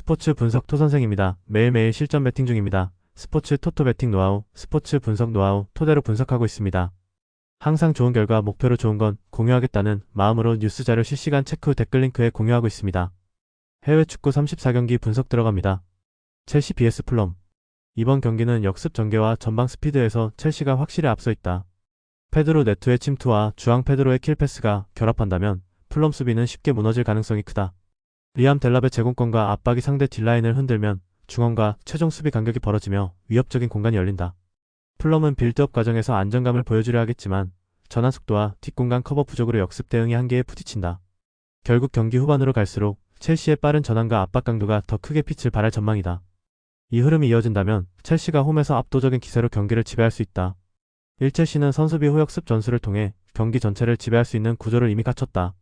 스포츠 분석 토선생입니다. 매일매일 실전 배팅 중입니다. 스포츠 토토 배팅 노하우, 스포츠 분석 노하우 토대로 분석하고 있습니다. 항상 좋은 결과 목표로 좋은 건 공유하겠다는 마음으로 뉴스 자료 실시간 체크 후 댓글 링크에 공유하고 있습니다. 해외 축구 34경기 분석 들어갑니다. 첼시 vs 풀럼. 이번 경기는 역습 전개와 전방 스피드에서 첼시가 확실히 앞서 있다. 페드로 네토의 침투와 주앙 페드로의 킬패스가 결합한다면 풀럼 수비는 쉽게 무너질 가능성이 크다. 리암 델랍의 제공권과 압박이 상대 뒷라인을 흔들면 중원과 최종 수비 간격이 벌어지며 위협적인 공간이 열린다. 풀럼은 빌드업 과정에서 안정감을 보여주려 하겠지만 전환 속도와 뒷공간 커버 부족으로 역습 대응이 한계에 부딪힌다. 결국 경기 후반으로 갈수록 첼시의 빠른 전환과 압박 강도가 더 크게 빛을 발할 전망이다. 이 흐름이 이어진다면 첼시가 홈에서 압도적인 기세로 경기를 지배할 수 있다. 1첼시는 선수비 후역습 전술을 통해 경기 전체를 지배할 수 있는 구조를 이미 갖췄다.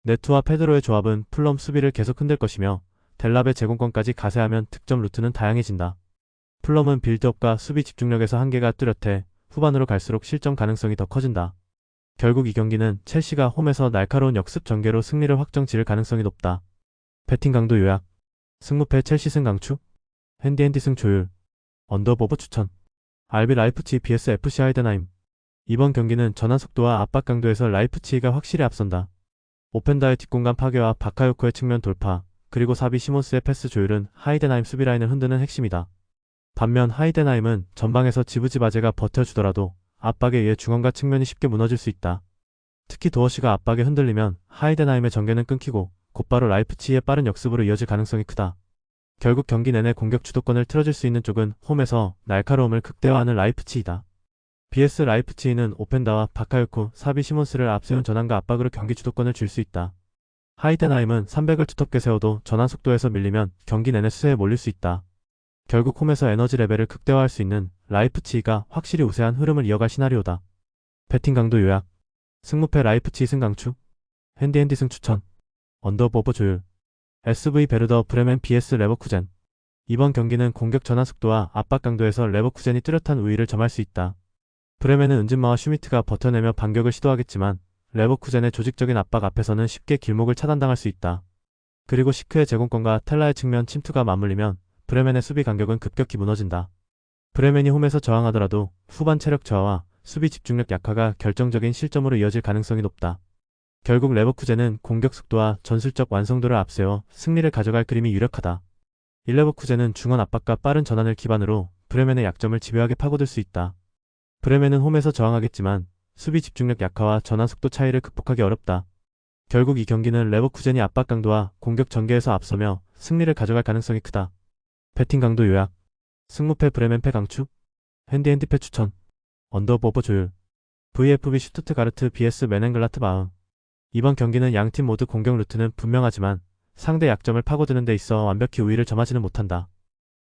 네토와 페드로의 조합은 풀럼 수비를 계속 흔들 것이며 델랍의 제공권까지 가세하면 득점 루트는 다양해진다. 풀럼은 빌드업과 수비 집중력에서 한계가 뚜렷해 후반으로 갈수록 실점 가능성이 더 커진다. 결국 이 경기는 첼시가 홈에서 날카로운 역습 전개로 승리를 확정 지을 가능성이 높다. 배팅 강도 요약. 승무패 첼시 승 강추. 핸디핸디 승 조율. 언더보버 추천. RB 라이프치히 vs FC 하이덴하임. 이번 경기는 전환 속도와 압박 강도에서 라이프치히가 확실히 앞선다. 오펜다의 뒷공간 파괴와 바카요코의 측면 돌파, 그리고 사비 시몬스의 패스 조율은 하이덴하임 수비라인을 흔드는 핵심이다. 반면 하이덴하임은 전방에서 지브지바제가 버텨주더라도 압박에 의해 중원과 측면이 쉽게 무너질 수 있다. 특히 도어시가 압박에 흔들리면 하이덴하임의 전개는 끊기고 곧바로 라이프치히의 빠른 역습으로 이어질 가능성이 크다. 결국 경기 내내 공격 주도권을 틀어줄 수 있는 쪽은 홈에서 날카로움을 극대화하는 라이프치히다. BS 라이프치히는 오펜다와 바카요코, 사비 시몬스를 앞세운 전환과 압박으로 경기 주도권을 줄 수 있다. 하이덴하임은 300을 두텁게 세워도 전환 속도에서 밀리면 경기 내내 수세에 몰릴 수 있다. 결국 홈에서 에너지 레벨을 극대화할 수 있는 라이프치히가 확실히 우세한 흐름을 이어갈 시나리오다. 배팅 강도 요약. 승무패 라이프치히 승 강추. 핸디핸디 승 추천. 언더보버 조율. SV 베르더 브레멘 vs 레버쿠젠. 이번 경기는 공격 전환 속도와 압박 강도에서 레버쿠젠이 뚜렷한 우위를 점할 수 있다. 브레멘은 은진마와 슈미트가 버텨내며 반격을 시도하겠지만 레버쿠젠의 조직적인 압박 앞에서는 쉽게 길목을 차단당할 수 있다. 그리고 시크의 제공권과 텔라의 측면 침투가 맞물리면 브레멘의 수비 간격은 급격히 무너진다. 브레멘이 홈에서 저항하더라도 후반 체력 저하와 수비 집중력 약화가 결정적인 실점으로 이어질 가능성이 높다. 결국 레버쿠젠은 공격 속도와 전술적 완성도를 앞세워 승리를 가져갈 그림이 유력하다. 레버쿠젠은 중원 압박과 빠른 전환을 기반으로 브레멘의 약점을 집요하게 파고들 수 있다. 브레멘은 홈에서 저항하겠지만 수비 집중력 약화와 전환 속도 차이를 극복하기 어렵다. 결국 이 경기는 레버쿠젠이 압박 강도와 공격 전개에서 앞서며 승리를 가져갈 가능성이 크다. 배팅 강도 요약. 승무패 브레멘 패 강추. 핸디핸디 패 추천. 언더보버 조율. VFB 슈투트가르트 vs 메넨글라트바흐. 이번 경기는 양팀 모두 공격 루트는 분명하지만 상대 약점을 파고드는 데 있어 완벽히 우위를 점하지는 못한다.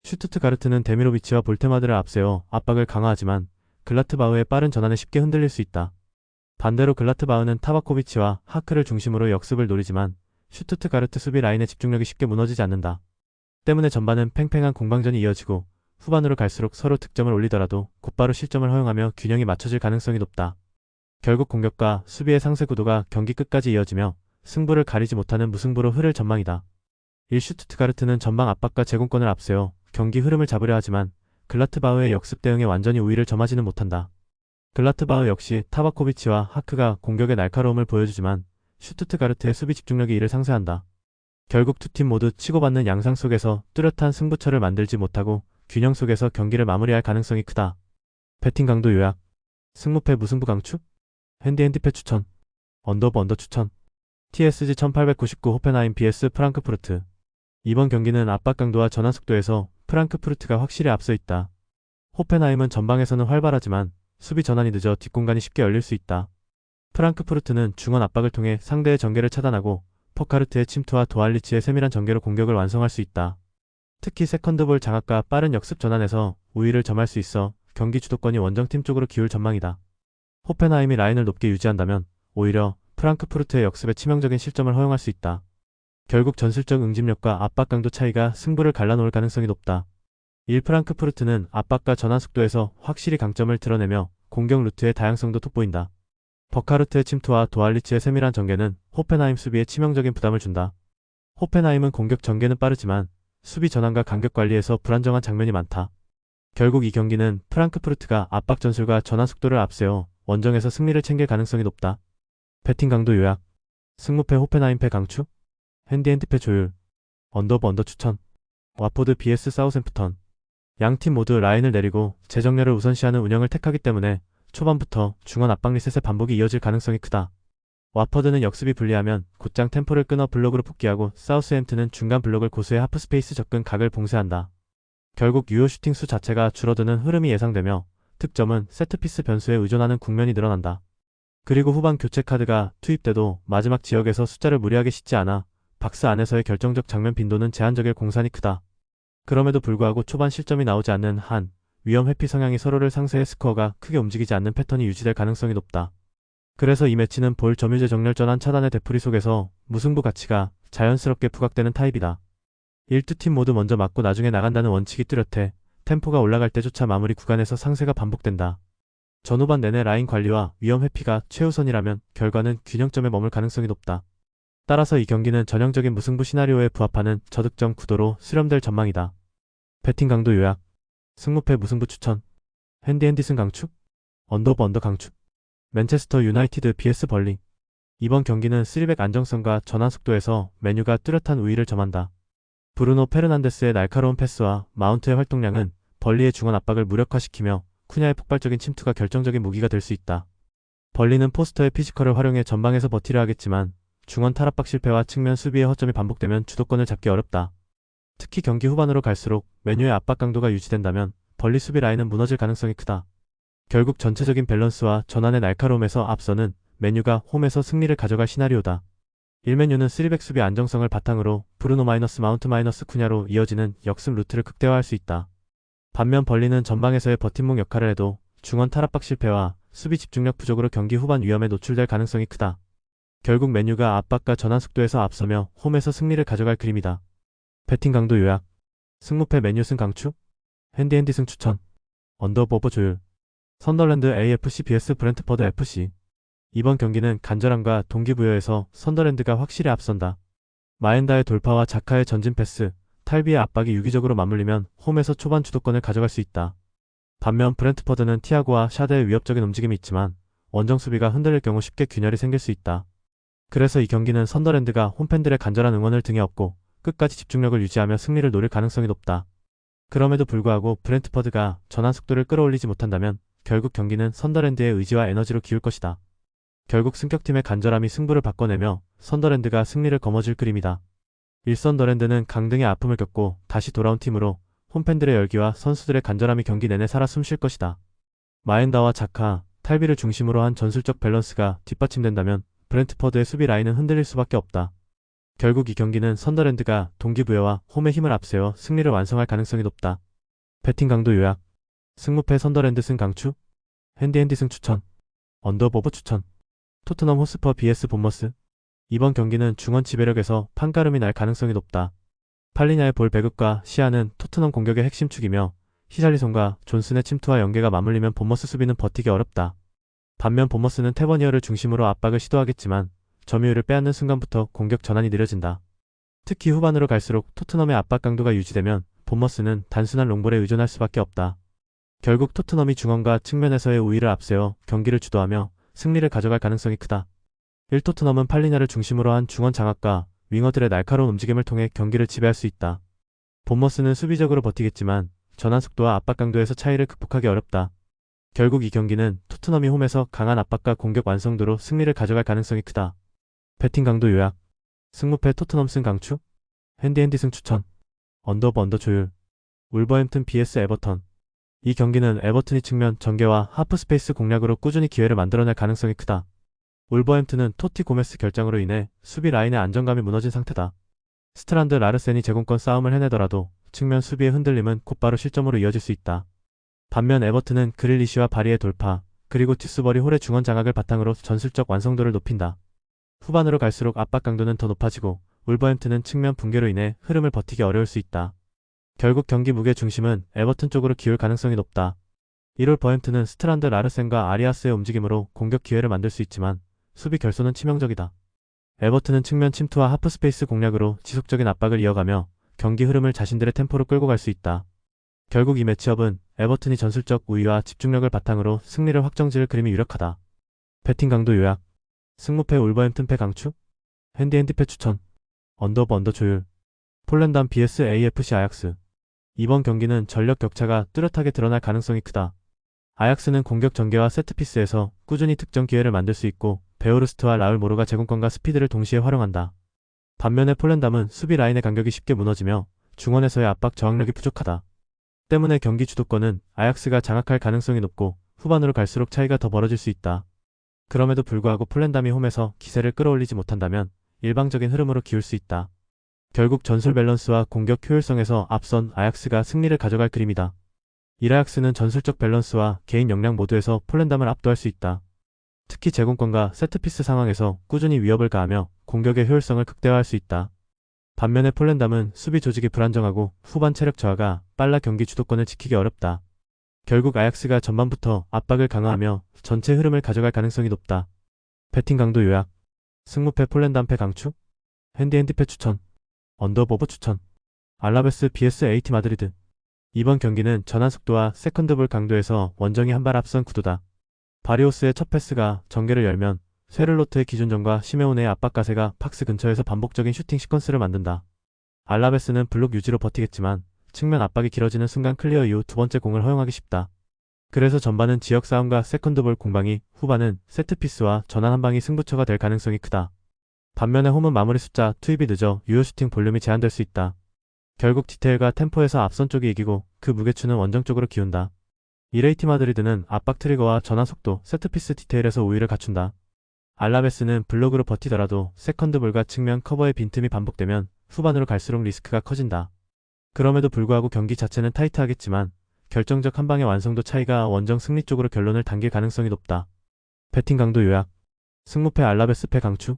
슈투트가르트는 데미로비치와 볼테마드를 앞세워 압박을 강화하지만 글라트바흐의 빠른 전환에 쉽게 흔들릴 수 있다. 반대로 글라트바흐는 타바코비치와 하크를 중심으로 역습을 노리지만 슈투트가르트 수비 라인의 집중력이 쉽게 무너지지 않는다. 때문에 전반은 팽팽한 공방전이 이어지고 후반으로 갈수록 서로 득점을 올리더라도 곧바로 실점을 허용하며 균형이 맞춰질 가능성이 높다. 결국 공격과 수비의 상세 구도가 경기 끝까지 이어지며 승부를 가리지 못하는 무승부로 흐를 전망이다. 슈투트가르트는 전방 압박과 제공권을 앞세워 경기 흐름을 잡으려 하지만 글라트바흐의 역습 대응에 완전히 우위를 점하지는 못한다. 글라트바흐 역시 타바코비치와 하크가 공격의 날카로움을 보여주지만 슈투트가르트의 수비 집중력이 이를 상쇄한다. 결국 두 팀 모두 치고받는 양상 속에서 뚜렷한 승부처를 만들지 못하고 균형 속에서 경기를 마무리할 가능성이 크다. 배팅 강도 요약. 승무패 무승부 강추. 핸디핸디 패 추천. 언더버 언더 추천. TSG 1899 호펜하임 vs 프랑크푸르트. 이번 경기는 압박 강도와 전환 속도에서 프랑크푸르트가 확실히 앞서 있다. 호펜하임은 전방에서는 활발하지만 수비 전환이 늦어 뒷공간이 쉽게 열릴 수 있다. 프랑크푸르트는 중원 압박을 통해 상대의 전개를 차단하고 포카르트의 침투와 도알리치의 세밀한 전개로 공격을 완성할 수 있다. 특히 세컨드볼 장악과 빠른 역습 전환에서 우위를 점할 수 있어 경기 주도권이 원정팀 쪽으로 기울 전망이다. 호펜하임이 라인을 높게 유지한다면 오히려 프랑크푸르트의 역습에 치명적인 실점을 허용할 수 있다. 결국 전술적 응집력과 압박 강도 차이가 승부를 갈라놓을 가능성이 높다. 프랑크푸르트는 압박과 전환 속도에서 확실히 강점을 드러내며 공격 루트의 다양성도 돋보인다. 버카르트의 침투와 도알리치의 세밀한 전개는 호펜하임 수비에 치명적인 부담을 준다. 호펜하임은 공격 전개는 빠르지만 수비 전환과 간격 관리에서 불안정한 장면이 많다. 결국 이 경기는 프랑크푸르트가 압박 전술과 전환 속도를 앞세워 원정에서 승리를 챙길 가능성이 높다. 배팅 강도 요약. 승무패 호펜하임패 강추. 핸디핸디패 조율. 언더 추천. 와포드 vs 사우샘프턴. 양팀 모두 라인을 내리고 재정렬을 우선시하는 운영을 택하기 때문에 초반부터 중원 압박 리셋의 반복이 이어질 가능성이 크다. 와퍼드는 역습이 불리하면 곧장 템포를 끊어 블록으로 복귀하고 사우스햄튼은 중간 블록을 고수해 하프스페이스 접근 각을 봉쇄한다. 결국 유효 슈팅 수 자체가 줄어드는 흐름이 예상되며 득점은 세트피스 변수에 의존하는 국면이 늘어난다. 그리고 후반 교체 카드가 투입돼도 마지막 지역에서 숫자를 무리하게 싣지 않아 박스 안에서의 결정적 장면 빈도는 제한적일 공산이 크다. 그럼에도 불구하고 초반 실점이 나오지 않는 한 위험 회피 성향이 서로를 상쇄해 스코어가 크게 움직이지 않는 패턴이 유지될 가능성이 높다. 그래서 이 매치는 볼 점유제 정렬 전환 차단의 되풀이 속에서 무승부 가치가 자연스럽게 부각되는 타입이다. 1~2팀 모두 먼저 맞고 나중에 나간다는 원칙이 뚜렷해 템포가 올라갈 때조차 마무리 구간에서 상쇄가 반복된다. 전후반 내내 라인 관리와 위험 회피가 최우선이라면 결과는 균형점에 머물 가능성이 높다. 따라서 이 경기는 전형적인 무승부 시나리오에 부합하는 저득점 구도로 수렴될 전망이다. 배팅 강도 요약. 승무패 무승부 추천. 핸디핸디슨 강추. 언더 강추. 맨체스터 유나이티드 vs 벌리. 이번 경기는 3백 안정성과 전환 속도에서 메뉴가 뚜렷한 우위를 점한다. 브루노 페르난데스의 날카로운 패스와 마운트의 활동량은 벌리의 중원 압박을 무력화시키며 쿠냐의 폭발적인 침투가 결정적인 무기가 될 수 있다. 벌리는 포스터의 피지컬을 활용해 전방에서 버티려 하겠지만 중원 탈압박 실패와 측면 수비의 허점이 반복되면 주도권을 잡기 어렵다. 특히 경기 후반으로 갈수록 메뉴의 압박 강도가 유지된다면 벌리 수비 라인은 무너질 가능성이 크다. 결국 전체적인 밸런스와 전환의 날카로움에서 앞서는 메뉴가 홈에서 승리를 가져갈 시나리오다. 1메뉴는 3백 수비 안정성을 바탕으로 브루노 마운트 쿠냐로 이어지는 역습 루트를 극대화할 수 있다. 반면 벌리는 전방에서의 버팀목 역할을 해도 중원 탈압박 실패와 수비 집중력 부족으로 경기 후반 위험에 노출될 가능성이 크다. 결국 메뉴가 압박과 전환 속도에서 앞서며 홈에서 승리를 가져갈 그림이다. 배팅 강도 요약. 승무패 메뉴 승 강추. 핸디핸디 승 추천. 언더 조율. 선더랜드 AFC vs 브렌트퍼드 FC. 이번 경기는 간절함과 동기부여에서 선더랜드가 확실히 앞선다. 마엔다의 돌파와 자카의 전진 패스, 탈비의 압박이 유기적으로 맞물리면 홈에서 초반 주도권을 가져갈 수 있다. 반면 브렌트퍼드는 티아고와 샤드의 위협적인 움직임이 있지만 원정 수비가 흔들릴 경우 쉽게 균열이 생길 수 있다. 그래서 이 경기는 선더랜드가 홈팬들의 간절한 응원을 등에 업고 끝까지 집중력을 유지하며 승리를 노릴 가능성이 높다. 그럼에도 불구하고 브렌트퍼드가 전환 속도를 끌어올리지 못한다면 결국 경기는 선더랜드의 의지와 에너지로 기울 것이다. 결국 승격팀의 간절함이 승부를 바꿔내며 선더랜드가 승리를 거머쥘 그림이다. 일선더랜드는 강등의 아픔을 겪고 다시 돌아온 팀으로 홈팬들의 열기와 선수들의 간절함이 경기 내내 살아 숨쉴 것이다. 마엔다와 자카, 탈비를 중심으로 한 전술적 밸런스가 뒷받침된다면 브렌트퍼드의 수비 라인은 흔들릴 수밖에 없다. 결국 이 경기는 선더랜드가 동기부여와 홈의 힘을 앞세워 승리를 완성할 가능성이 높다. 배팅 강도 요약. 승무패 선더랜드 승 강추. 핸디핸디 승 추천. 언더 추천. 토트넘 호스퍼 vs 본머스. 이번 경기는 중원 지배력에서 판가름이 날 가능성이 높다. 팔리냐의 볼 배급과 시야는 토트넘 공격의 핵심 축이며 히샬리손과 존슨의 침투와 연계가 맞물리면 본머스 수비는 버티기 어렵다. 반면 본머스는 태버니어를 중심으로 압박을 시도하겠지만 점유율을 빼앗는 순간부터 공격 전환이 느려진다. 특히 후반으로 갈수록 토트넘의 압박 강도가 유지되면 본머스는 단순한 롱볼에 의존할 수밖에 없다. 결국 토트넘이 중원과 측면에서의 우위를 앞세워 경기를 주도하며 승리를 가져갈 가능성이 크다. 1토트넘은 팔리냐를 중심으로 한 중원 장악과 윙어들의 날카로운 움직임을 통해 경기를 지배할 수 있다. 본머스는 수비적으로 버티겠지만 전환 속도와 압박 강도에서 차이를 극복하기 어렵다. 결국 이 경기는 토트넘이 홈에서 강한 압박과 공격 완성도로 승리를 가져갈 가능성이 크다. 배팅 강도 요약. 승무패 토트넘 승 강추. 핸디핸디 승 추천. 언더 조율. 울버햄튼 vs 에버턴. 이 경기는 에버튼이 측면 전개와 하프스페이스 공략으로 꾸준히 기회를 만들어낼 가능성이 크다. 울버햄튼은 토티 고메스 결장으로 인해 수비 라인의 안정감이 무너진 상태다. 스트란드 라르센이 제공권 싸움을 해내더라도 측면 수비의 흔들림은 곧바로 실점으로 이어질 수 있다. 반면 에버튼은 그릴리시와 바리의 돌파, 그리고 듀스버리 홀의 중원 장악을 바탕으로 전술적 완성도를 높인다. 후반으로 갈수록 압박 강도는 더 높아지고 울버햄튼은 측면 붕괴로 인해 흐름을 버티기 어려울 수 있다. 결국 경기 무게 중심은 에버튼 쪽으로 기울 가능성이 높다. 1월 버햄튼은 스트란드 라르센과 아리아스의 움직임으로 공격 기회를 만들 수 있지만 수비 결손은 치명적이다. 에버튼은 측면 침투와 하프스페이스 공략으로 지속적인 압박을 이어가며 경기 흐름을 자신들의 템포로 끌고 갈 수 있다. 결국 이 매치업은 에버튼이 전술적 우위와 집중력을 바탕으로 승리를 확정지을 그림이 유력하다. 배팅 강도 요약. 승무패 울버햄튼패 강추. 핸디패 추천. 언더 조율. 폴란담 vs AFC 아약스. 이번 경기는 전력 격차가 뚜렷하게 드러날 가능성이 크다. 아약스는 공격 전개와 세트피스에서 꾸준히 득점 기회를 만들 수 있고 베오르스트와 라울 모로가 제공권과 스피드를 동시에 활용한다. 반면에 폴란담은 수비 라인의 간격이 쉽게 무너지며 중원에서의 압박 저항력이 부족하다. 때문에 경기 주도권은 아약스가 장악할 가능성이 높고 후반으로 갈수록 차이가 더 벌어질 수 있다. 그럼에도 불구하고 폴란담이 홈에서 기세를 끌어올리지 못한다면 일방적인 흐름으로 기울 수 있다. 결국 전술 밸런스와 공격 효율성에서 앞선 아약스가 승리를 가져갈 그림이다. 이라약스는 전술적 밸런스와 개인 역량 모두에서 폴란담을 압도할 수 있다. 특히 제공권과 세트피스 상황에서 꾸준히 위협을 가하며 공격의 효율성을 극대화할 수 있다. 반면에 폴란담은 수비 조직이 불안정하고 후반 체력 저하가 빨라 경기 주도권을 지키기 어렵다. 결국 아약스가 전반부터 압박을 강화하며 전체 흐름을 가져갈 가능성이 높다. 배팅 강도 요약. 승무패 폴란담패 강추. 핸디패 추천. 언더버브 추천. 알라베스 vs AT 마드리드. 이번 경기는 전환 속도와 세컨드볼 강도에서 원정이 한 발 앞선 구도다. 바리오스의 첫 패스가 전개를 열면 쇠를로트의 기준점과 시메오네의 압박 가세가 박스 근처에서 반복적인 슈팅 시퀀스를 만든다. 알라베스는 블록 유지로 버티겠지만 측면 압박이 길어지는 순간 클리어 이후 두 번째 공을 허용하기 쉽다. 그래서 전반은 지역 싸움과 세컨드볼 공방이, 후반은 세트피스와 전환 한 방이 승부처가 될 가능성이 크다. 반면에 홈은 마무리 숫자, 투입이 늦어 유효 슈팅 볼륨이 제한될 수 있다. 결국 디테일과 템포에서 앞선 쪽이 이기고 그 무게추는 원정 쪽으로 기운다. 이레이티 마드리드는 압박 트리거와 전환 속도, 세트피스 디테일에서 우위를 갖춘다. 알라베스는 블록으로 버티더라도 세컨드볼과 측면 커버의 빈틈이 반복되면 후반으로 갈수록 리스크가 커진다. 그럼에도 불구하고 경기 자체는 타이트하겠지만 결정적 한 방의 완성도 차이가 원정 승리 쪽으로 결론을 당길 가능성이 높다. 배팅 강도 요약. 승무패 알라베스패 강추.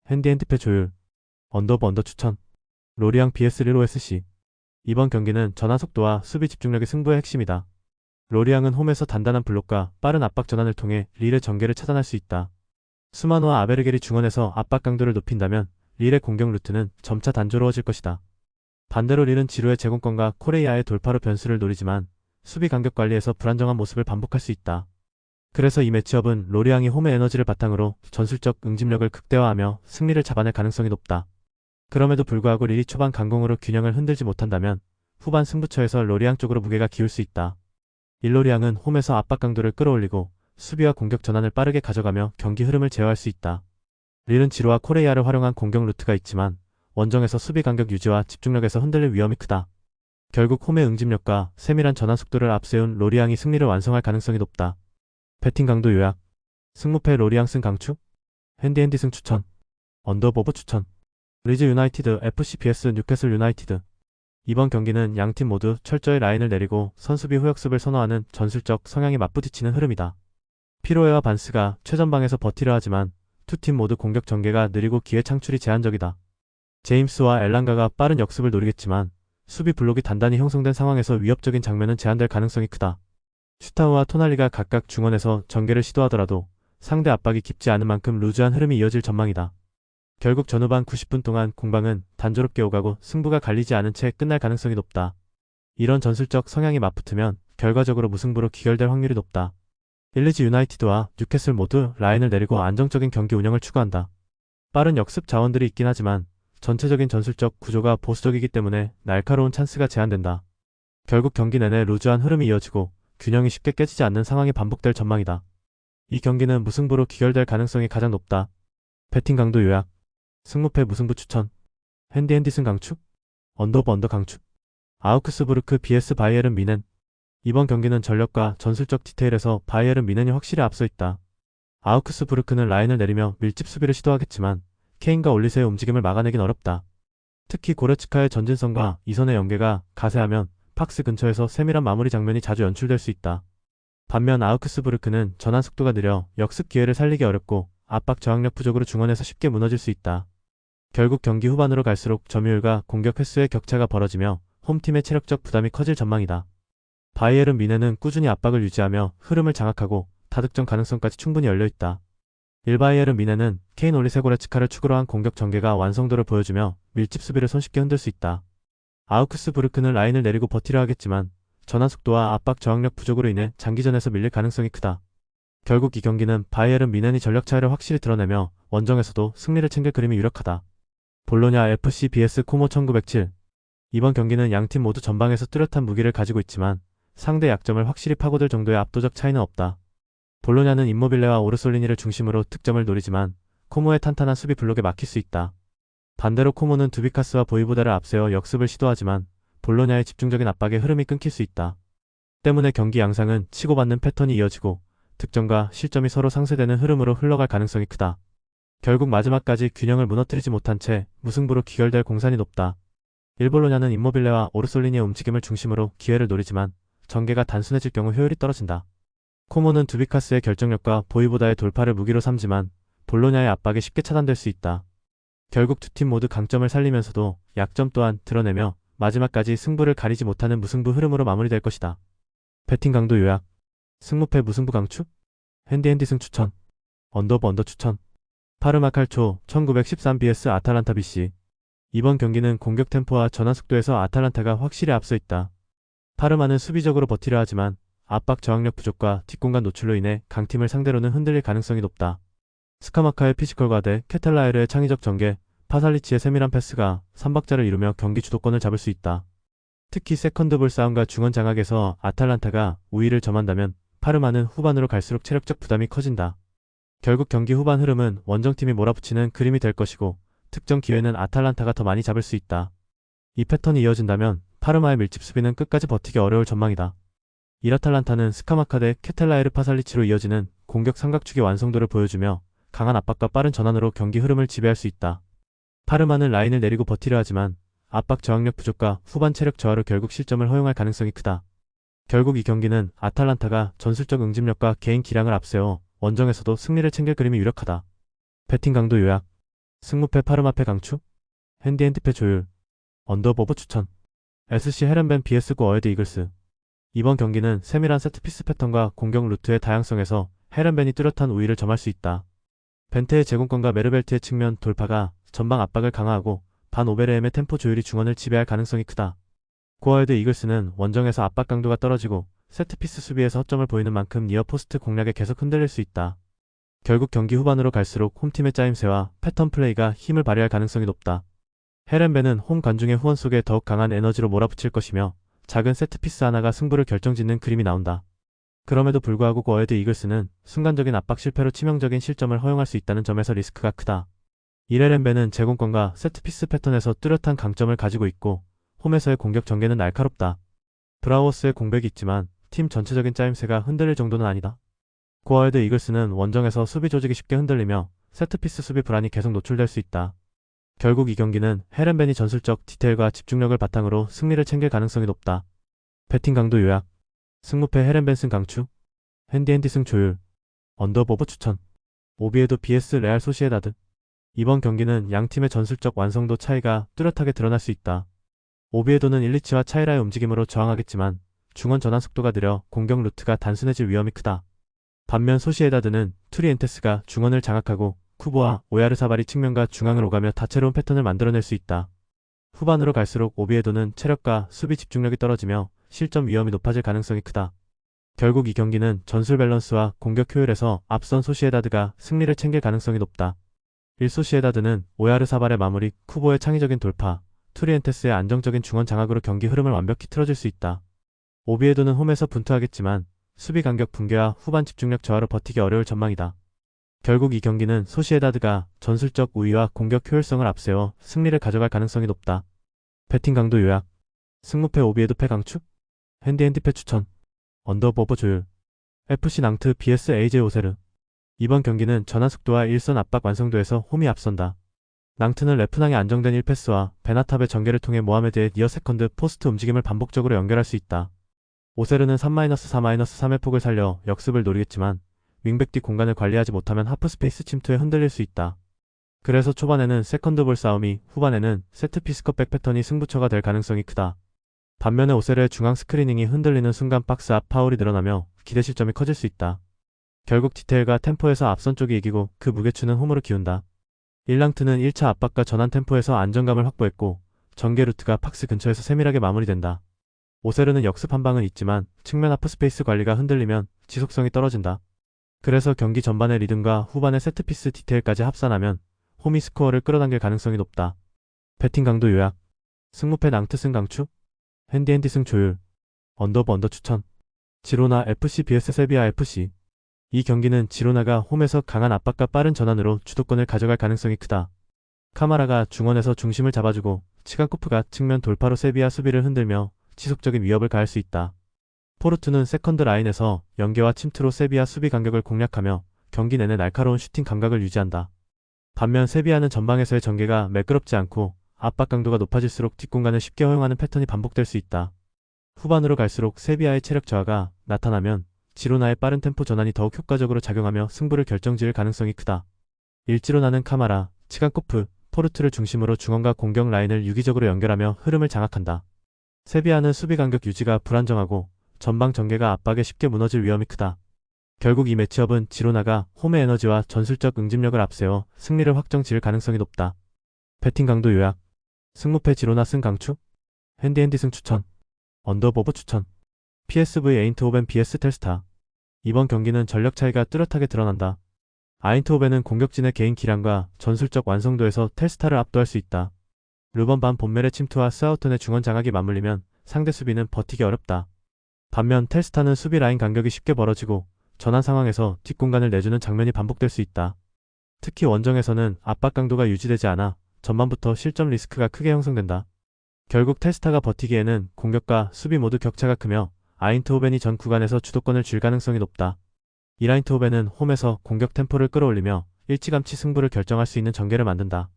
핸디패 조율. 언더 추천. 로리앙 vs 릴OSC. 이번 경기는 전환 속도와 수비 집중력이 승부의 핵심이다. 로리앙은 홈에서 단단한 블록과 빠른 압박 전환을 통해 릴의 전개를 차단할 수 있다. 수마노와 아베르겔이 중원에서 압박 강도를 높인다면 릴의 공격 루트는 점차 단조로워질 것이다. 반대로 릴은 지루의 제공권과 코레이아의 돌파로 변수를 노리지만 수비 간격 관리에서 불안정한 모습을 반복할 수 있다. 그래서 이 매치업은 로리앙이 홈의 에너지를 바탕으로 전술적 응집력을 극대화하며 승리를 잡아낼 가능성이 높다. 그럼에도 불구하고 릴이 초반 강공으로 균형을 흔들지 못한다면 후반 승부처에서 로리앙 쪽으로 무게가 기울 수 있다. 일로리앙은 홈에서 압박 강도를 끌어올리고 수비와 공격 전환을 빠르게 가져가며 경기 흐름을 제어할 수 있다. 릴은 지루와 코레이아를 활용한 공격 루트가 있지만 원정에서 수비 간격 유지와 집중력에서 흔들릴 위험이 크다. 결국 홈의 응집력과 세밀한 전환 속도를 앞세운 로리앙이 승리를 완성할 가능성이 높다. 배팅 강도 요약. 승무패 로리앙 승 강추. 핸디 승 추천. 언더버브 추천. 리즈 유나이티드 FC vs 뉴캐슬 유나이티드. 이번 경기는 양팀 모두 철저히 라인을 내리고 선수비 후역습을 선호하는 전술적 성향이 맞부딪히는 흐름이다. 피로에와 반스가 최전방에서 버티려 하지만 두 팀 모두 공격 전개가 느리고 기회 창출이 제한적이다. 제임스와 엘랑가가 빠른 역습을 노리겠지만 수비 블록이 단단히 형성된 상황에서 위협적인 장면은 제한될 가능성이 크다. 슈타우와 토날리가 각각 중원에서 전개를 시도하더라도 상대 압박이 깊지 않은 만큼 루즈한 흐름이 이어질 전망이다. 결국 전후반 90분 동안 공방은 단조롭게 오가고 승부가 갈리지 않은 채 끝날 가능성이 높다. 이런 전술적 성향이 맞붙으면 결과적으로 무승부로 기결될 확률이 높다. 리즈 유나이티드와 뉴캐슬 모두 라인을 내리고 안정적인 경기 운영을 추구한다. 빠른 역습 자원들이 있긴 하지만 전체적인 전술적 구조가 보수적이기 때문에 날카로운 찬스가 제한된다. 결국 경기 내내 루즈한 흐름이 이어지고 균형이 쉽게 깨지지 않는 상황이 반복될 전망이다. 이 경기는 무승부로 기결될 가능성이 가장 높다. 배팅 강도 요약. 승무패 무승부 추천. 핸디승 강추. 언더 강추. 아우크스부르크 vs 바이에른 미넨. 이번 경기는 전력과 전술적 디테일에서 바이에른 미넨이 확실히 앞서 있다. 아우크스부르크는 라인을 내리며 밀집 수비를 시도하겠지만 케인과 올리세의 움직임을 막아내긴 어렵다. 특히 고레츠카의 전진성과 이선의 연계가 가세하면 박스 근처에서 세밀한 마무리 장면이 자주 연출될 수 있다. 반면 아우크스부르크는 전환 속도가 느려 역습 기회를 살리기 어렵고 압박 저항력 부족으로 중원에서 쉽게 무너질 수 있다. 결국 경기 후반으로 갈수록 점유율과 공격 횟수의 격차가 벌어지며 홈팀의 체력적 부담이 커질 전망이다. 바이에른 미넨은 꾸준히 압박을 유지하며 흐름을 장악하고 다득점 가능성까지 충분히 열려있다. 일바이에른 미넨은 케인 올리세 고레츠카를 축으로 한 공격 전개가 완성도를 보여주며 밀집 수비를 손쉽게 흔들 수 있다. 아우크스부르크는 라인을 내리고 버티려 하겠지만 전환 속도와 압박 저항력 부족으로 인해 장기전에서 밀릴 가능성이 크다. 결국 이 경기는 바이에른 뮌헨이 전력 차이를 확실히 드러내며 원정에서도 승리를 챙길 그림이 유력하다. 볼로냐 FC vs 코모 1907. 이번 경기는 양팀 모두 전방에서 뚜렷한 무기를 가지고 있지만 상대 약점을 확실히 파고들 정도의 압도적 차이는 없다. 볼로냐는 임모빌레와 오르솔리니를 중심으로 득점을 노리지만 코모의 탄탄한 수비 블록에 막힐 수 있다. 반대로 코모는 두비카스와 보이보다를 앞세워 역습을 시도하지만 볼로냐의 집중적인 압박에 흐름이 끊길 수 있다. 때문에 경기 양상은 치고받는 패턴이 이어지고 득점과 실점이 서로 상쇄되는 흐름으로 흘러갈 가능성이 크다. 결국 마지막까지 균형을 무너뜨리지 못한 채 무승부로 귀결될 공산이 높다. 일볼로냐는 임모빌레와 오르솔리니의 움직임을 중심으로 기회를 노리지만 전개가 단순해질 경우 효율이 떨어진다. 코모는 두비카스의 결정력과 보이보다의 돌파를 무기로 삼지만 볼로냐의 압박에 쉽게 차단될 수 있다. 결국 두 팀 모두 강점을 살리면서도 약점 또한 드러내며 마지막까지 승부를 가리지 못하는 무승부 흐름으로 마무리될 것이다. 배팅 강도 요약. 승무패 무승부 강추? 핸디핸디승 추천. 언더오버 언더 추천. 파르마 칼초 1913 vs 아탈란타 BC. 이번 경기는 공격 템포와 전환 속도에서 아탈란타가 확실히 앞서 있다. 파르마는 수비적으로 버티려 하지만 압박 저항력 부족과 뒷공간 노출로 인해 강팀을 상대로는 흔들릴 가능성이 높다. 스카마카의 피지컬 과대, 케텔라에르의 창의적 전개, 파살리치의 세밀한 패스가 3박자를 이루며 경기 주도권을 잡을 수 있다. 특히 세컨드볼 싸움과 중원 장악에서 아탈란타가 우위를 점한다면 파르마는 후반으로 갈수록 체력적 부담이 커진다. 결국 경기 후반 흐름은 원정팀이 몰아붙이는 그림이 될 것이고 특정 기회는 아탈란타가 더 많이 잡을 수 있다. 이 패턴이 이어진다면 파르마의 밀집 수비는 끝까지 버티기 어려울 전망이다. 이라탈란타는 스카마카 대 케텔라에르 파살리치로 이어지는 공격 삼각축의 완성도를 보여주며 강한 압박과 빠른 전환으로 경기 흐름을 지배할 수 있다. 파르마는 라인을 내리고 버티려 하지만 압박 저항력 부족과 후반 체력 저하로 결국 실점을 허용할 가능성이 크다. 결국 이 경기는 아탈란타가 전술적 응집력과 개인 기량을 앞세워 원정에서도 승리를 챙길 그림이 유력하다. 배팅 강도 요약. 승무패 파르마패 강추? 핸디핸디패 조율. 언더오버 추천. SC 헤렌벤 vs 고 어헤드 이글스. 이번 경기는 세밀한 세트피스 패턴과 공격 루트의 다양성에서 헤렌벤이 뚜렷한 우위를 점할 수 있다. 벤테의 제공권과 메르벨트의 측면 돌파가 전방 압박을 강화하고 반 오베르엠의 템포 조율이 중원을 지배할 가능성이 크다. 고어헤드 이글스는 원정에서 압박 강도가 떨어지고 세트피스 수비에서 허점을 보이는 만큼 니어포스트 공략에 계속 흔들릴 수 있다. 결국 경기 후반으로 갈수록 홈팀의 짜임새와 패턴 플레이가 힘을 발휘할 가능성이 높다. 헤렌벤은 홈 관중의 후원 속에 더욱 강한 에너지로 몰아붙일 것이며 작은 세트피스 하나가 승부를 결정짓는 그림이 나온다. 그럼에도 불구하고 고어헤드 이글스는 순간적인 압박 실패로 치명적인 실점을 허용할 수 있다는 점에서 리스크가 크다. 이레렌벤은 제공권과 세트피스 패턴에서 뚜렷한 강점을 가지고 있고 홈에서의 공격 전개는 날카롭다. 브라워스의 공백이 있지만 팀 전체적인 짜임새가 흔들릴 정도는 아니다. 고어헤드 이글스는 원정에서 수비 조직이 쉽게 흔들리며 세트피스 수비 불안이 계속 노출될 수 있다. 결국 이 경기는 헤렌벤이 전술적 디테일과 집중력을 바탕으로 승리를 챙길 가능성이 높다. 배팅 강도 요약. 승무패 헤렌벤승 강추? 핸디핸디승 조율. 언더오버 추천. 오비에도 vs 레알 소시에다드. 이번 경기는 양팀의 전술적 완성도 차이가 뚜렷하게 드러날 수 있다. 오비에도는 일리치와 차이라의 움직임으로 저항하겠지만 중원 전환 속도가 느려 공격 루트가 단순해질 위험이 크다. 반면 소시에다드는 투리엔테스가 중원을 장악하고 쿠보와 오야르사발이 측면과 중앙을 오가며 다채로운 패턴을 만들어낼 수 있다. 후반으로 갈수록 오비에도는 체력과 수비 집중력이 떨어지며 실점 위험이 높아질 가능성이 크다. 결국 이 경기는 전술 밸런스와 공격 효율에서 앞선 소시에다드가 승리를 챙길 가능성이 높다. 1소시에다드는 오야르사발의 마무리, 쿠보의 창의적인 돌파, 투리엔테스의 안정적인 중원 장악으로 경기 흐름을 완벽히 틀어줄 수 있다. 오비에도는 홈에서 분투하겠지만 수비 간격 붕괴와 후반 집중력 저하로 버티기 어려울 전망이다. 결국 이 경기는 소시에다드가 전술적 우위와 공격 효율성을 앞세워 승리를 가져갈 가능성이 높다. 배팅 강도 요약. 승무패 오비에도 패 강추? 핸디핸디패 추천. 언더오버 조율. FC 낭트 vs AJ 오세르. 이번 경기는 전환 속도와 일선 압박 완성도에서 홈이 앞선다. 낭트는 레프낭의 안정된 1패스와 베나탑의 전개를 통해 모하메드의 니어 세컨드 포스트 움직임을 반복적으로 연결할 수 있다. 오세르는 3-4-3의 폭을 살려 역습을 노리겠지만 윙백 뒤 공간을 관리하지 못하면 하프스페이스 침투에 흔들릴 수 있다. 그래서 초반에는 세컨드볼 싸움이, 후반에는 세트피스 컷백 패턴이 승부처가 될 가능성이 크다. 반면에 오세르의 중앙 스크리닝이 흔들리는 순간 박스 앞 파울이 늘어나며 기대 실점이 커질 수 있다. 결국 디테일과 템포에서 앞선 쪽이 이기고 그 무게추는 홈으로 기운다. 일랑트는 1차 압박과 전환 템포에서 안정감을 확보했고 전개 루트가 팍스 근처에서 세밀하게 마무리된다. 오세르는 역습 한 방은 있지만 측면 하프 스페이스 관리가 흔들리면 지속성이 떨어진다. 그래서 경기 전반의 리듬과 후반의 세트피스 디테일까지 합산하면 홈이 스코어를 끌어당길 가능성이 높다. 배팅 강도 요약. 승무패 낭트 승 강추. 핸디핸디 승 조율. 언더브 언더 추천. 지로나 FC vs 세비야 FC. 이 경기는 지로나가 홈에서 강한 압박과 빠른 전환으로 주도권을 가져갈 가능성이 크다. 카마라가 중원에서 중심을 잡아주고 치간코프가 측면 돌파로 세비야 수비를 흔들며 지속적인 위협을 가할 수 있다. 포르투는 세컨드 라인에서 연계와 침투로 세비야 수비 간격을 공략하며 경기 내내 날카로운 슈팅 감각을 유지한다. 반면 세비야는 전방에서의 전개가 매끄럽지 않고 압박 강도가 높아질수록 뒷공간을 쉽게 허용하는 패턴이 반복될 수 있다. 후반으로 갈수록 세비야의 체력 저하가 나타나면 지로나의 빠른 템포 전환이 더욱 효과적으로 작용하며 승부를 결정지을 가능성이 크다. 일지로나는 카마라, 치간코프, 포르투를 중심으로 중원과 공격 라인을 유기적으로 연결하며 흐름을 장악한다. 세비야는 수비 간격 유지가 불안정하고 전방 전개가 압박에 쉽게 무너질 위험이 크다. 결국 이 매치업은 지로나가 홈의 에너지와 전술적 응집력을 앞세워 승리를 확정 지을 가능성이 높다. 배팅 강도 요약. 승무패 지로나 승 강추. 핸디핸디 승 추천. 언더버버 추천. PSV 에인트호벤 vs 텔스타. 이번 경기는 전력 차이가 뚜렷하게 드러난다. 아인트호벤은 공격진의 개인 기량과 전술적 완성도에서 텔스타를 압도할 수 있다. 르번 반 본멜의 침투와 스아우턴의 중원 장악이 맞물리면 상대 수비는 버티기 어렵다. 반면 텔스타는 수비 라인 간격이 쉽게 벌어지고 전환 상황에서 뒷공간을 내주는 장면이 반복될 수 있다. 특히 원정에서는 압박 강도가 유지되지 않아 전반부터 실점 리스크가 크게 형성된다. 결국 텔스타가 버티기에는 공격과 수비 모두 격차가 크며 아인트호벤이 전 구간에서 주도권을 쥘 가능성이 높다. 이라인트호벤은 홈에서 공격 템포를 끌어올리며 일찌감치 승부를 결정할 수 있는 전개를 만든다.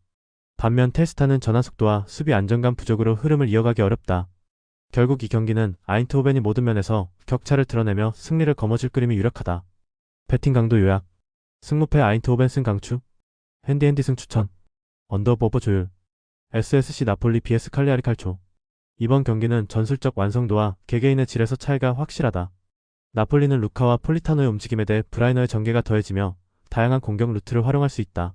반면 텔스타는 전환 속도와 수비 안정감 부족으로 흐름을 이어가기 어렵다. 결국 이 경기는 아인트호벤이 모든 면에서 격차를 드러내며 승리를 거머쥘 그림이 유력하다. 배팅 강도 요약. 승무패 아인트호벤 승 강추. 핸디핸디 승 추천. 언더버버 조율. SSC 나폴리 vs 칼리아리 칼초. 이번 경기는 전술적 완성도와 개개인의 질에서 차이가 확실하다. 나폴리는 루카와 폴리타노의 움직임에 대해 브라이너의 전개가 더해지며 다양한 공격 루트를 활용할 수 있다.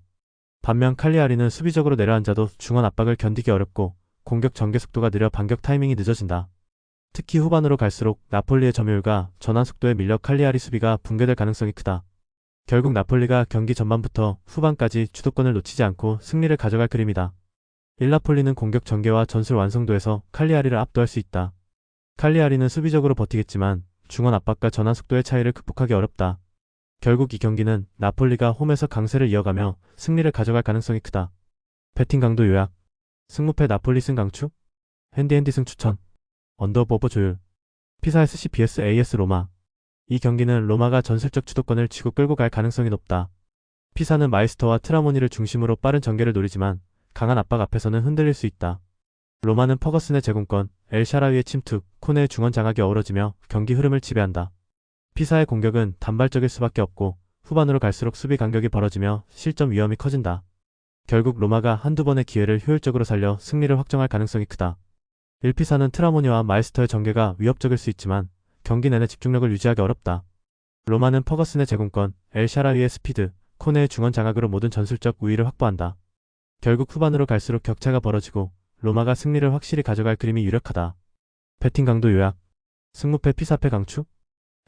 반면 칼리아리는 수비적으로 내려앉아도 중원 압박을 견디기 어렵고 공격 전개 속도가 느려 반격 타이밍이 늦어진다. 특히 후반으로 갈수록 나폴리의 점유율과 전환 속도에 밀려 칼리아리 수비가 붕괴될 가능성이 크다. 결국 나폴리가 경기 전반부터 후반까지 주도권을 놓치지 않고 승리를 가져갈 그림이다. 일나폴리는 공격 전개와 전술 완성도에서 칼리아리를 압도할 수 있다. 칼리아리는 수비적으로 버티겠지만 중원 압박과 전환 속도의 차이를 극복하기 어렵다. 결국 이 경기는 나폴리가 홈에서 강세를 이어가며 승리를 가져갈 가능성이 크다. 배팅 강도 요약. 승무패 나폴리 승 강추. 핸디핸디 승 추천. 언더버버 조율. 피사 SC vs AS 로마. 이 경기는 로마가 전술적 주도권을 쥐고 끌고 갈 가능성이 높다. 피사는 마이스터와 트라모니를 중심으로 빠른 전개를 노리지만 강한 압박 앞에서는 흔들릴 수 있다. 로마는 퍼거슨의 제공권, 엘샤라위의 침투, 코네의 중원 장악이 어우러지며 경기 흐름을 지배한다. 피사의 공격은 단발적일 수밖에 없고 후반으로 갈수록 수비 간격이 벌어지며 실점 위험이 커진다. 결국 로마가 한두 번의 기회를 효율적으로 살려 승리를 확정할 가능성이 크다. 일피사는 트라모니와 마이스터의 전개가 위협적일 수 있지만 경기 내내 집중력을 유지하기 어렵다. 로마는 퍼거슨의 제공권, 엘샤라위의 스피드, 코네의 중원 장악으로 모든 전술적 우위를 확보한다. 결국 후반으로 갈수록 격차가 벌어지고 로마가 승리를 확실히 가져갈 그림이 유력하다. 배팅 강도 요약. 승무패 피사패 강추.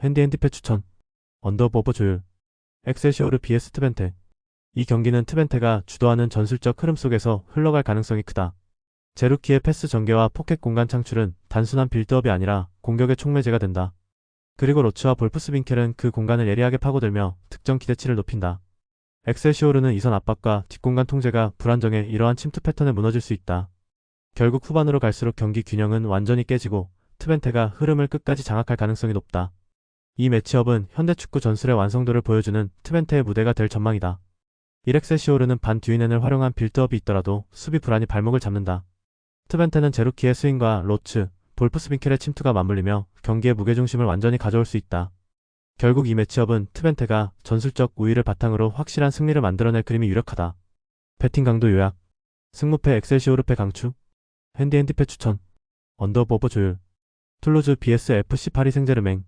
핸디핸디패 추천. 언더버버 조율. 엑셀시오르 vs 트벤테. 이 경기는 트벤테가 주도하는 전술적 흐름 속에서 흘러갈 가능성이 크다. 제루키의 패스 전개와 포켓 공간 창출은 단순한 빌드업이 아니라 공격의 촉매제가 된다. 그리고 로츠와 볼프스빈켈은 그 공간을 예리하게 파고들며 득점 기대치를 높인다. 엑셀시오르는 이선 압박과 뒷공간 통제가 불안정해 이러한 침투 패턴에 무너질 수 있다. 결국 후반으로 갈수록 경기 균형은 완전히 깨지고 트벤테가 흐름을 끝까지 장악할 가능성이 높다. 이 매치업은 현대축구 전술의 완성도를 보여주는 트벤테의 무대가 될 전망이다. 엑셀시오르는 반 듀이넨을 활용한 빌드업이 있더라도 수비 불안이 발목을 잡는다. 트벤테는 제루키의 스윙과 로츠, 볼프스빈켈의 침투가 맞물리며 경기의 무게중심을 완전히 가져올 수 있다. 결국 이 매치업은 트벤테가 전술적 우위를 바탕으로 확실한 승리를 만들어낼 그림이 유력하다. 배팅 강도 요약. 승무패 엑셀시오르패 강추. 핸디핸디패 추천. 언더버버 조율. 툴루즈 vs FC 파리 생제르맹.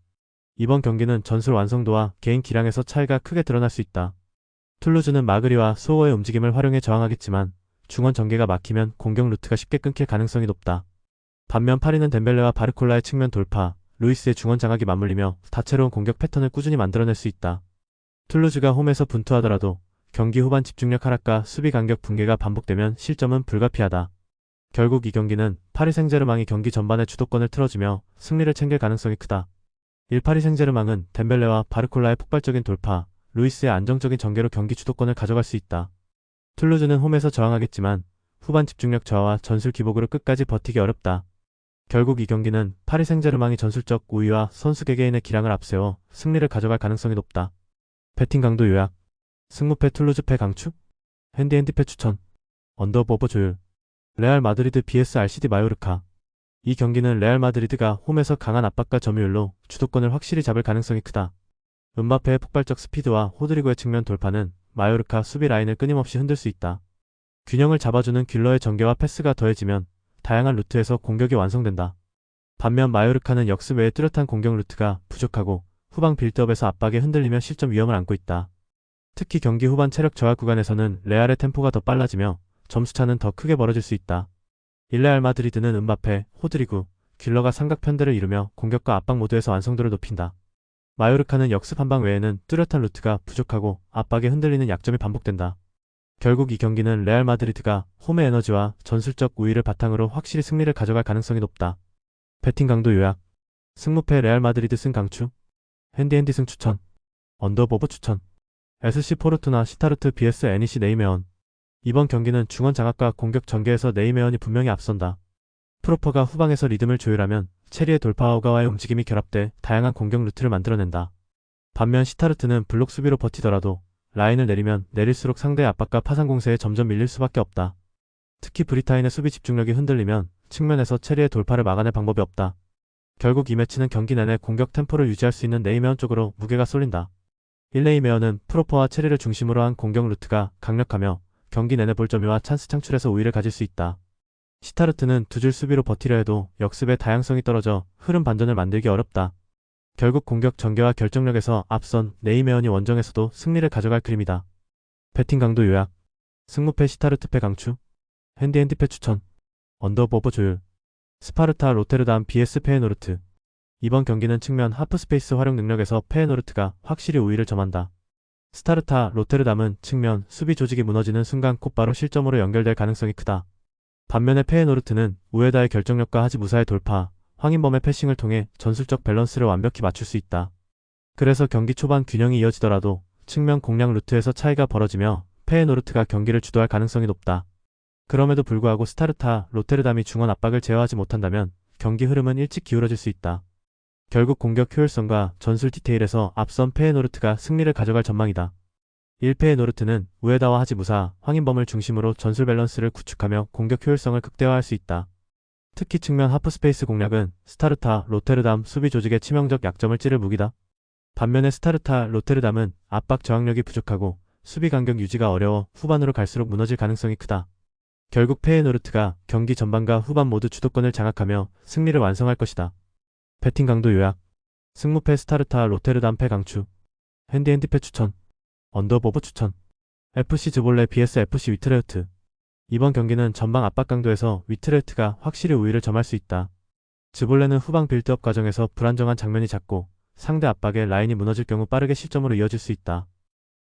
이번 경기는 전술 완성도와 개인 기량에서 차이가 크게 드러날 수 있다. 툴루즈는 마그리와 소호의 움직임을 활용해 저항하겠지만 중원 전개가 막히면 공격 루트가 쉽게 끊길 가능성이 높다. 반면 파리는 덴벨레와 바르콜라의 측면 돌파, 루이스의 중원 장악이 맞물리며 다채로운 공격 패턴을 꾸준히 만들어낼 수 있다. 툴루즈가 홈에서 분투하더라도 경기 후반 집중력 하락과 수비 간격 붕괴가 반복되면 실점은 불가피하다. 결국 이 경기는 파리 생제르맹이 경기 전반에 주도권을 틀어주며 승리를 챙길 가능성이 크다. 1. 파리 생제르맹은 덴벨레와 바르콜라의 폭발적인 돌파, 루이스의 안정적인 전개로 경기 주도권을 가져갈 수 있다. 툴루즈는 홈에서 저항하겠지만 후반 집중력 저하와 전술 기복으로 끝까지 버티기 어렵다. 결국 이 경기는 파리 생제르맹이 전술적 우위와 선수 개개인의 기량을 앞세워 승리를 가져갈 가능성이 높다. 배팅 강도 요약. 승무패 툴루즈 패 강추. 핸디패 추천. 언더오버 조율. 레알 마드리드 vs RCD 마요르카. 이 경기는 레알 마드리드가 홈에서 강한 압박과 점유율로 주도권을 확실히 잡을 가능성이 크다. 음바페의 폭발적 스피드와 호드리고의 측면 돌파는 마요르카 수비 라인을 끊임없이 흔들 수 있다. 균형을 잡아주는 귤러의 전개와 패스가 더해지면 다양한 루트에서 공격이 완성된다. 반면 마요르카는 역습 외에 뚜렷한 공격 루트가 부족하고 후방 빌드업에서 압박에 흔들리며 실점 위험을 안고 있다. 특히 경기 후반 체력 저하 구간에서는 레알의 템포가 더 빨라지며 점수차는 더 크게 벌어질 수 있다. 레알 마드리드는 음바페, 호드리구, 귤러가 삼각 편대를 이루며 공격과 압박 모두에서 완성도를 높인다. 마요르카는 역습 한방 외에는 뚜렷한 루트가 부족하고 압박에 흔들리는 약점이 반복된다. 결국 이 경기는 레알 마드리드가 홈의 에너지와 전술적 우위를 바탕으로 확실히 승리를 가져갈 가능성이 높다. 배팅 강도 요약. 승무패 레알 마드리드 승 강추. 핸디 승 추천. 언더오버 추천. SC 포르투나 시타르트 vs NEC 네이메온. 이번 경기는 중원 장악과 공격 전개에서 네이메온이 분명히 앞선다. 프로퍼가 후방에서 리듬을 조율하면 체리의 돌파와 오가와의 움직임이 결합돼 다양한 공격 루트를 만들어낸다. 반면 시타르트는 블록 수비로 버티더라도 라인을 내리면 내릴수록 상대의 압박과 파상 공세에 점점 밀릴 수밖에 없다. 특히 브리타인의 수비 집중력이 흔들리면 측면에서 체리의 돌파를 막아낼 방법이 없다. 결국 이 매치는 경기 내내 공격 템포를 유지할 수 있는 네이메온 쪽으로 무게가 쏠린다. 1네이메온은 프로퍼와 체리를 중심으로 한 공격 루트가 강력하며 경기 내내 볼점유와 찬스 창출에서 우위를 가질 수 있다. 시타르트는 두 줄 수비로 버티려 해도 역습의 다양성이 떨어져 흐름 반전을 만들기 어렵다. 결국 공격 전개와 결정력에서 앞선 네이메온이 원정에서도 승리를 가져갈 그림이다. 배팅 강도 요약. 승무패 시타르트 패 강추. 핸디패 추천. 언더오버 조율. 스파르타 로테르담 vs 페에노르트. 이번 경기는 측면 하프스페이스 활용 능력에서 페에노르트가 확실히 우위를 점한다. 스타르타 로테르담은 측면 수비 조직이 무너지는 순간 곧바로 실점으로 연결될 가능성이 크다. 반면에 페에노르트는 우에다의 결정력과 하지무사의 돌파, 황인범의 패싱을 통해 전술적 밸런스를 완벽히 맞출 수 있다. 그래서 경기 초반 균형이 이어지더라도 측면 공략 루트에서 차이가 벌어지며 페에노르트가 경기를 주도할 가능성이 높다. 그럼에도 불구하고 스타르타 로테르담이 중원 압박을 제어하지 못한다면 경기 흐름은 일찍 기울어질 수 있다. 결국 공격 효율성과 전술 디테일에서 앞선 페에노르트가 승리를 가져갈 전망이다. 1페에노르트는 우에다와 하지무사, 황인범을 중심으로 전술 밸런스를 구축하며 공격 효율성을 극대화할 수 있다. 특히 측면 하프스페이스 공략은 스타르타 로테르담 수비 조직의 치명적 약점을 찌를 무기다. 반면에 스타르타 로테르담은 압박 저항력이 부족하고 수비 간격 유지가 어려워 후반으로 갈수록 무너질 가능성이 크다. 결국 페에노르트가 경기 전반과 후반 모두 주도권을 장악하며 승리를 완성할 것이다. 배팅 강도 요약. 승무패 스타르타 로테르담 패 강추. 핸디패 추천. 언더오버 추천. FC 즈볼레 vs FC 위트레흐트. 이번 경기는 전방 압박 강도에서 위트레흐트가 확실히 우위를 점할 수 있다. 즈볼레는 후방 빌드업 과정에서 불안정한 장면이 잦고 상대 압박에 라인이 무너질 경우 빠르게 실점으로 이어질 수 있다.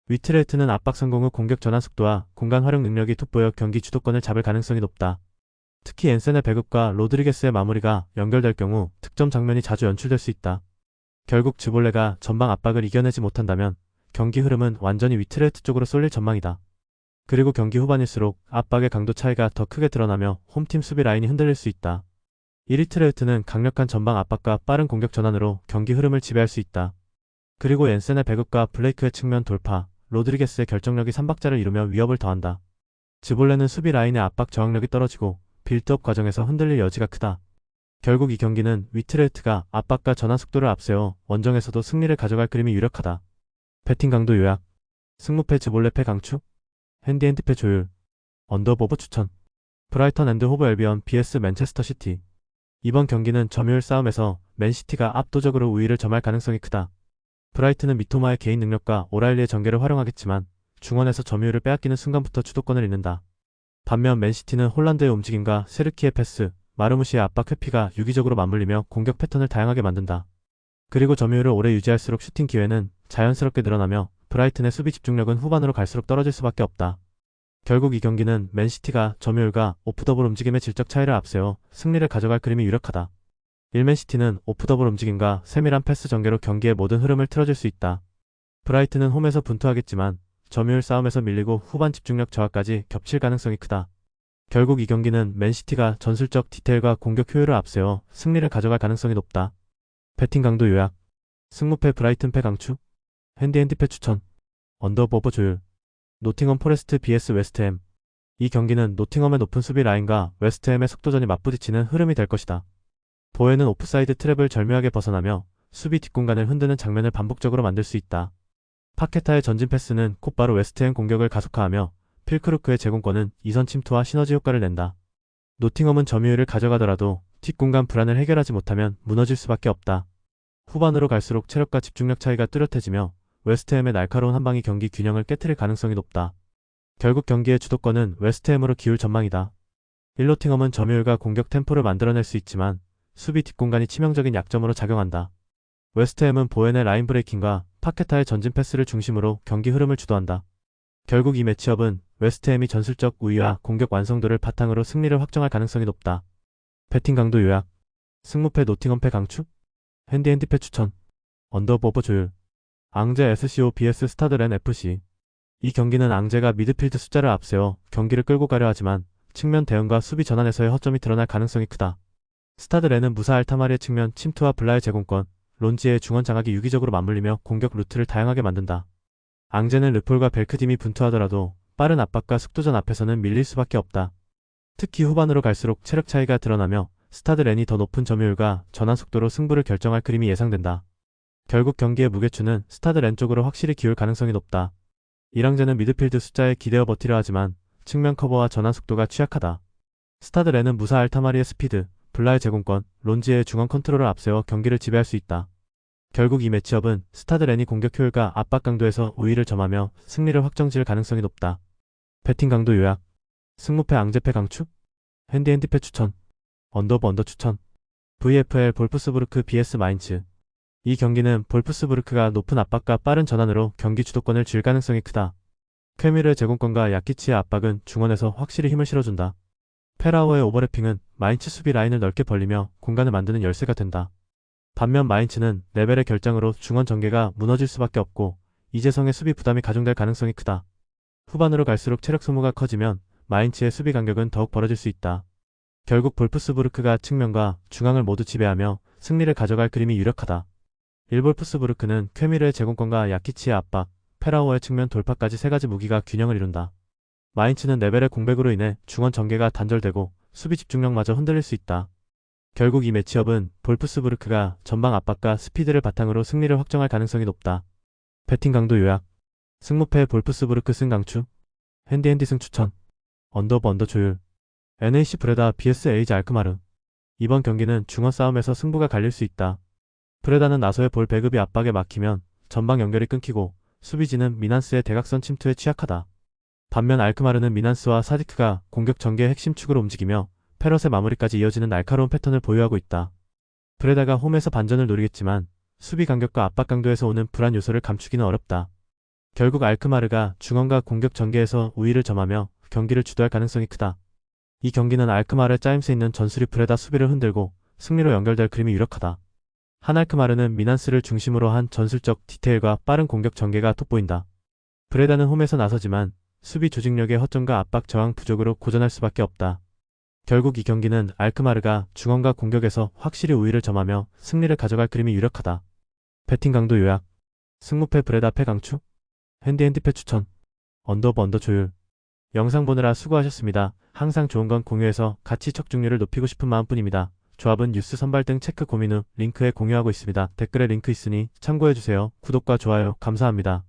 위트레흐트는 압박 성공 후 공격 전환 속도와 공간 활용 능력이 돋보여 경기 주도권을 잡을 가능성이 높다. 특히 옌센의 배급과 로드리게스의 마무리가 연결될 경우 득점 장면이 자주 연출될 수 있다. 결국 즈볼레가 전방 압박을 이겨내지 못한다면 경기 흐름은 완전히 위트레흐트 쪽으로 쏠릴 전망이다. 그리고 경기 후반일수록 압박의 강도 차이가 더 크게 드러나며 홈팀 수비 라인이 흔들릴 수 있다. 1위트레흐트는 강력한 전방 압박과 빠른 공격 전환으로 경기 흐름을 지배할 수 있다. 그리고 옌센의 배급과 블레이크의 측면 돌파, 로드리게스의 결정력이 3박자를 이루며 위협을 더한다. 즈볼레는 수비 라인의 압박 저항력이 떨어지고 빌드업 과정에서 흔들릴 여지가 크다. 결국 이 경기는 위트레흐트가 압박과 전환 속도를 앞세워 원정에서도 승리를 가져갈 그림이 유력하다. 배팅 강도 요약. 승무패 즈볼레 패 강추. 핸디패 조율. 언더오버 추천. 브라이턴 앤드 호브 앨비언 vs 맨체스터 시티. 이번 경기는 점유율 싸움에서 맨시티가 압도적으로 우위를 점할 가능성이 크다. 브라이튼은 미토마의 개인 능력과 오라일리의 전개를 활용하겠지만 중원에서 점유율을 빼앗기는 순간부터 주도권을 잃는다. 반면 맨시티는 홀란드의 움직임과 세르키의 패스, 마르무시의 압박 회피가 유기적으로 맞물리며 공격 패턴을 다양하게 만든다. 그리고 점유율을 오래 유지할수록 슈팅 기회는 자연스럽게 늘어나며 브라이튼의 수비 집중력은 후반으로 갈수록 떨어질 수밖에 없다. 결국 이 경기는 맨시티가 점유율과 오프더블 움직임의 질적 차이를 앞세워 승리를 가져갈 그림이 유력하다. 1맨시티는 오프더블 움직임과 세밀한 패스 전개로 경기의 모든 흐름을 틀어줄 수 있다. 브라이튼은 홈에서 분투하겠지만 점유율 싸움에서 밀리고 후반 집중력 저하까지 겹칠 가능성이 크다. 결국 이 경기는 맨시티가 전술적 디테일과 공격 효율을 앞세워 승리를 가져갈 가능성이 높다. 배팅 강도 요약. 승무패 브라이튼 패 강추. 핸디패 추천. 언더오버 조율. 노팅엄 포레스트 vs 웨스트햄. 이 경기는 노팅엄의 높은 수비 라인과 웨스트햄의 속도전이 맞부딪히는 흐름이 될 것이다. 보에는 오프사이드 트랩을 절묘하게 벗어나며 수비 뒷공간을 흔드는 장면을 반복적으로 만들 수 있다. 파케타의 전진 패스는 곧바로 웨스트햄 공격을 가속화하며 필크루크의 제공권은 이선 침투와 시너지 효과를 낸다. 노팅엄은 점유율을 가져가더라도 뒷공간 불안을 해결하지 못하면 무너질 수밖에 없다. 후반으로 갈수록 체력과 집중력 차이가 뚜렷해지며 웨스트햄의 날카로운 한방이 경기 균형을 깨트릴 가능성이 높다. 결국 경기의 주도권은 웨스트햄으로 기울 전망이다. 노팅엄은 점유율과 공격 템포를 만들어낼 수 있지만 수비 뒷공간이 치명적인 약점으로 작용한다. 웨스트햄은 보엔의 라인 브레이킹과 파케타의 전진 패스를 중심으로 경기 흐름을 주도한다. 결국 이 매치업은 웨스트햄이 전술적 우위와 공격 완성도를 바탕으로 승리를 확정할 가능성이 높다. 배팅 강도 요약. 승무패 노팅엄 패 강추. 핸디패 추천. 언더오버 조율. 앙제 SCO vs 스타드렌 FC. 이 경기는 앙제가 미드필드 숫자를 앞세워 경기를 끌고 가려 하지만 측면 대응과 수비 전환에서의 허점이 드러날 가능성이 크다. 스타드렌은 무사 알타마리의 측면 침투와 블라의 제공권, 론지의 중원 장악이 유기적으로 맞물리며 공격 루트를 다양하게 만든다. 앙제는 르폴과 벨크딤이 분투하더라도 빠른 압박과 속도전 앞에서는 밀릴 수밖에 없다. 특히 후반으로 갈수록 체력 차이가 드러나며 스타드렌이 더 높은 점유율과 전환 속도로 승부를 결정할 그림이 예상된다. 결국 경기의 무게추는 스타드렌 쪽으로 확실히 기울 가능성이 높다. 이랑제는 미드필드 숫자에 기대어 버티려 하지만 측면 커버와 전환 속도가 취약하다. 스타드렌은 무사 알타마리의 스피드, 블라의 제공권, 론지의 중앙 컨트롤을 앞세워 경기를 지배할 수 있다. 결국 이 매치업은 스타드렌이 공격 효율과 압박 강도에서 우위를 점하며 승리를 확정지을 가능성이 높다. 배팅 강도 요약. 승무패 앙제패 강추. 핸디패 추천. 언더 추천. VFL 볼프스부르크 vs 마인츠. 이 경기는 볼프스부르크가 높은 압박과 빠른 전환으로 경기 주도권을 쥘 가능성이 크다. 쾌미르의 제공권과 야키치의 압박은 중원에서 확실히 힘을 실어준다. 페라오의 오버래핑은 마인츠 수비 라인을 넓게 벌리며 공간을 만드는 열쇠가 된다. 반면 마인츠는 레벨의 결장으로 중원 전개가 무너질 수밖에 없고 이재성의 수비 부담이 가중될 가능성이 크다. 후반으로 갈수록 체력 소모가 커지면 마인츠의 수비 간격은 더욱 벌어질 수 있다. 결국 볼프스부르크가 측면과 중앙을 모두 지배하며 승리를 가져갈 그림이 유력하다. 볼프스부르크는 쾌미르의 제공권과 야키치의 압박, 페라오의 측면 돌파까지 세 가지 무기가 균형을 이룬다. 마인츠는 레벨의 공백으로 인해 중원 전개가 단절되고 수비 집중력마저 흔들릴 수 있다. 결국 이 매치업은 볼프스부르크가 전방 압박과 스피드를 바탕으로 승리를 확정할 가능성이 높다. 배팅 강도 요약. 승무패 볼프스부르크 승 강추. 핸디 승 추천. 언더 조율. NAC 브레다 vs 에이지 알크마르. 이번 경기는 중원 싸움에서 승부가 갈릴 수 있다. 브레다는 나소의 볼 배급이 압박에 막히면 전방 연결이 끊기고 수비진은 미난스의 대각선 침투에 취약하다. 반면 알크마르는 미난스와 사디크가 공격 전개의 핵심 축으로 움직이며 페럿의 마무리까지 이어지는 날카로운 패턴을 보유하고 있다. 브레다가 홈에서 반전을 노리겠지만 수비 간격과 압박 강도에서 오는 불안 요소를 감추기는 어렵다. 결국 알크마르가 중원과 공격 전개에서 우위를 점하며 경기를 주도할 가능성이 크다. 이 경기는 알크마르의 짜임새 있는 전술이 브레다 수비를 흔들고 승리로 연결될 그림이 유력하다. 한 알크마르는 미난스를 중심으로 한 전술적 디테일과 빠른 공격 전개가 돋보인다. 브레다는 홈에서 나서지만 수비 조직력의 허점과 압박 저항 부족으로 고전할 수밖에 없다. 결국 이 경기는 알크마르가 중원과 공격에서 확실히 우위를 점하며 승리를 가져갈 그림이 유력하다. 배팅 강도 요약. 승무패 브레다 패 강추. 핸디패 추천. 언더 조율. 영상 보느라 수고하셨습니다. 항상 좋은 건 공유해서 같이 척중률을 높이고 싶은 마음뿐입니다. 조합은 뉴스 선발 등 체크 고민 후 링크에 공유하고 있습니다. 댓글에 링크 있으니 참고해주세요. 구독과 좋아요 감사합니다.